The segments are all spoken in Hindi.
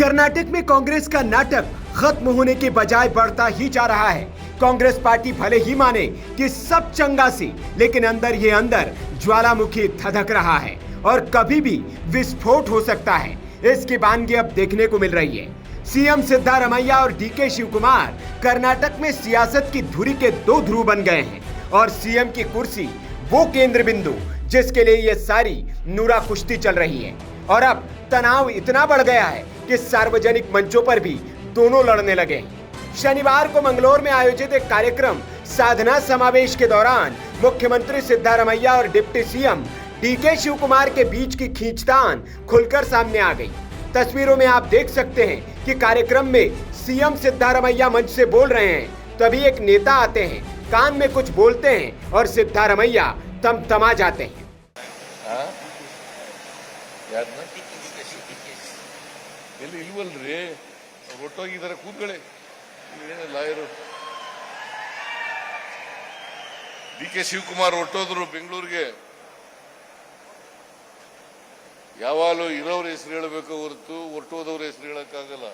कर्नाटक में कांग्रेस का नाटक खत्म होने के बजाय बढ़ता ही जा रहा है। कांग्रेस पार्टी भले ही माने कि सब चंगा सी, लेकिन अंदर ही अंदर ज्वालामुखी धधक रहा है और कभी भी विस्फोट हो सकता है। इसकी वानगी अब देखने को मिल रही है। सीएम सिद्धारमैया और डीके शिवकुमार कर्नाटक में सियासत की धुरी के दो ध्रुव बन गए हैं और सीएम की कुर्सी वो केंद्र बिंदु जिसके लिए ये सारी नूरा कुश्ती चल रही है। और अब तनाव इतना बढ़ गया है कि सार्वजनिक मंचों पर भी दोनों लड़ने लगे हैं। शनिवार को मंगलौर में आयोजित एक कार्यक्रम साधना समावेश के दौरान मुख्यमंत्री सिद्धारमैया और डिप्टी सीएम डीके शिवकुमार के बीच की खींचतान खुलकर सामने आ गई। तस्वीरों में आप देख सकते हैं कि कार्यक्रम में सीएम सिद्धारमैया मंच से बोल रहे हैं, तभी एक नेता आते हैं, कान में कुछ बोलते हैं और सिद्धारमैया तमा जाते हैं। ಇಲ್ವಲ್ರಿ ಒಟ್ಟೋಗಿದ್ದಾರೆ ಕೂತ್ಕೊಳ್ಳಿ ಲಾಯರು ಡಿಕೆ ಶಿವಕುಮಾರ್ ಹೊಟ್ಟೋದ್ರು ಬೆಂಗಳೂರಿಗೆ ಯಾವಾಗಲೂ ಇರೋರ ಹೆಸರು ಹೇಳಬೇಕು ಹೊರತು ಹೊರಟೋದವ್ರ ಹೆಸರು ಹೇಳಕ್ಕಾಗಲ್ಲ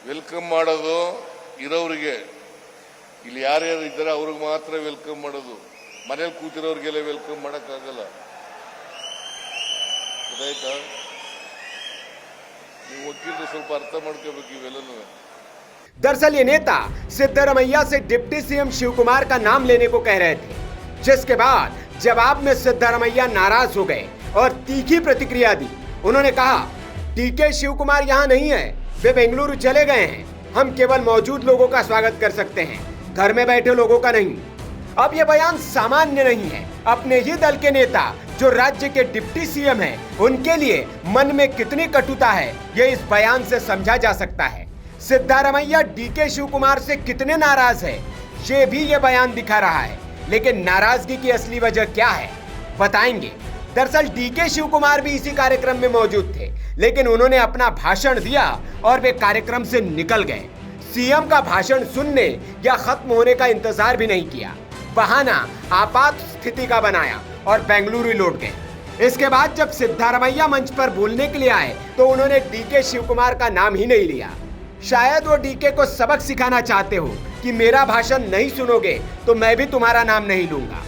ವೆಲ್ಕಮ್ ಮಾಡೋದು ಇರೋರಿಗೆ ಇಲ್ಲಿ ಯಾರ್ಯಾರು ಇದ್ದಾರೆ ಅವ್ರಿಗೆ ಮಾತ್ರ ವೆಲ್ಕಮ್ ಮಾಡೋದು ಮನೇಲಿ ಕೂತಿರೋರಿಗೆಲ್ಲ ವೆಲ್ಕಮ್ ಮಾಡಕ್ಕಾಗಲ್ಲ दरअसल ये नेता सिद्धारमैया से डिप्टी सीएम शिवकुमार का नाम लेने को कह रहे थे, जिसके बाद जवाब में सिद्धारमैया नाराज हो गए और तीखी प्रतिक्रिया दी। उन्होंने कहा, डीके शिवकुमार यहाँ नहीं है, वे बेंगलुरु चले गए हैं। हम केवल मौजूद लोगों का स्वागत कर सकते हैं, घर में बैठे लोगों का नहीं। अब यह बयान सामान्य नहीं है। अपने ही दल के नेता जो राज्य के डिप्टी सीएम हैं, उनके लिए मन में कितनी कटुता है ये इस बयान से समझा जा सकता है। सिद्धारमैया डीके शिवकुमार से कितने नाराज है ये भी ये बयान दिखा रहा है, लेकिन नाराजगी की असली वजह क्या है बताएंगे। दरअसल डीके शिवकुमार भी इसी कार्यक्रम में मौजूद थे, लेकिन उन्होंने अपना भाषण दिया और वे कार्यक्रम से निकल गए। सीएम का भाषण सुनने या खत्म होने का इंतजार भी नहीं किया, बहाना आपात स्थिति का बनाया और बेंगलुरु लौट गए। इसके बाद जब सिद्धारमैया मंच पर बोलने के लिए आए तो उन्होंने डीके शिवकुमार का नाम ही नहीं लिया। शायद वो डीके को सबक सिखाना चाहते हो कि मेरा भाषण नहीं सुनोगे तो मैं भी तुम्हारा नाम नहीं लूंगा।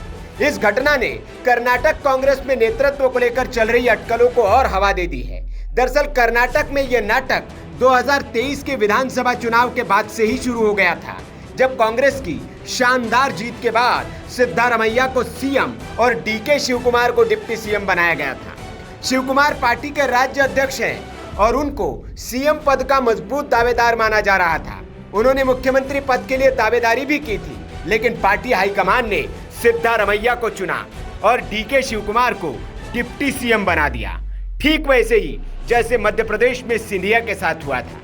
इस घटना ने कर्नाटक कांग्रेस में नेतृत्व को लेकर चल रही अटकलों को और हवा दे दी है। दरअसल कर्नाटक में यह नाटक 2023 के विधानसभा चुनाव के बाद से ही शुरू हो गया था, जब कांग्रेस की शानदार जीत के बाद सिद्धारमैया को सीएम और डीके शिवकुमार को डिप्टी सीएम बनाया गया था। शिवकुमार पार्टी के राज्य अध्यक्ष हैं और उनको सीएम पद का मजबूत दावेदार माना जा रहा था। उन्होंने मुख्यमंत्री पद के लिए दावेदारी भी की थी, लेकिन पार्टी हाईकमान ने सिद्धारमैया को चुना और डीके शिवकुमार को डिप्टी सीएम बना दिया, ठीक वैसे ही जैसे मध्य प्रदेश में सिंधिया के साथ हुआ था।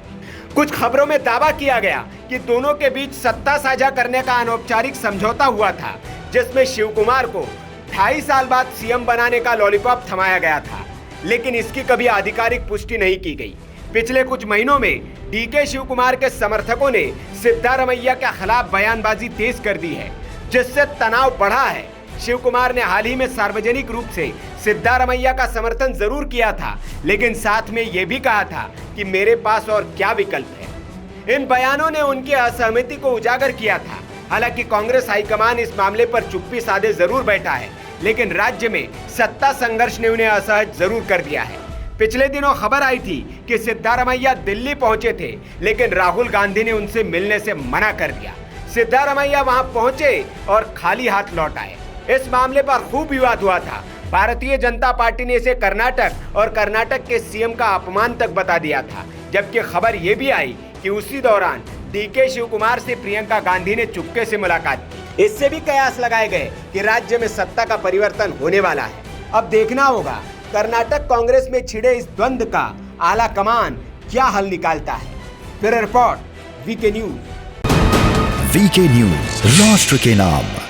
कुछ खबरों में दावा किया गया कि दोनों के बीच सत्ता साझा करने का अनौपचारिक समझौता हुआ था, जिसमें शिवकुमार को 2.5 साल बाद सीएम बनाने का लॉलीपॉप थमाया गया था, लेकिन इसकी कभी आधिकारिक पुष्टि नहीं की गई। पिछले कुछ महीनों में डीके शिवकुमार के समर्थकों ने सिद्धारमैया के खिलाफ बयानबाजी तेज कर दी है, जिससे तनाव बढ़ा है। शिवकुमार ने हाल ही में सार्वजनिक रूप से सिद्धारमैया का समर्थन जरूर किया था, लेकिन साथ में यह भी कहा था कि मेरे पास और क्या विकल्प है। इन बयानों ने उनकी असहमति को उजागर किया था। हालांकि कांग्रेस हाईकमान इस मामले पर चुप्पी साधे जरूर बैठा है, लेकिन राज्य में सत्ता संघर्ष ने उन्हें असहज जरूर कर दिया है। पिछले दिनों खबर आई थी कि सिद्धारमैया दिल्ली पहुंचे थे, लेकिन राहुल गांधी ने उनसे मिलने से मना कर दिया। सिद्धारमैया वहां पहुंचे और खाली हाथ लौट आए। इस मामले पर खूब विवाद हुआ था। भारतीय जनता पार्टी ने इसे कर्नाटक और कर्नाटक के सीएम का अपमान तक बता दिया था, जबकि खबर यह भी आई कि उसी दौरान डीके शिवकुमार से प्रियंका गांधी ने चुपके से मुलाकात की। इससे भी कयास लगाए गए कि राज्य में सत्ता का परिवर्तन होने वाला है। अब देखना होगा कर्नाटक कांग्रेस में छिड़े इस द्वंद्व का आला कमान क्या हल निकालता है। Bureau report, VK news. VK news, राष्ट्र के नाम।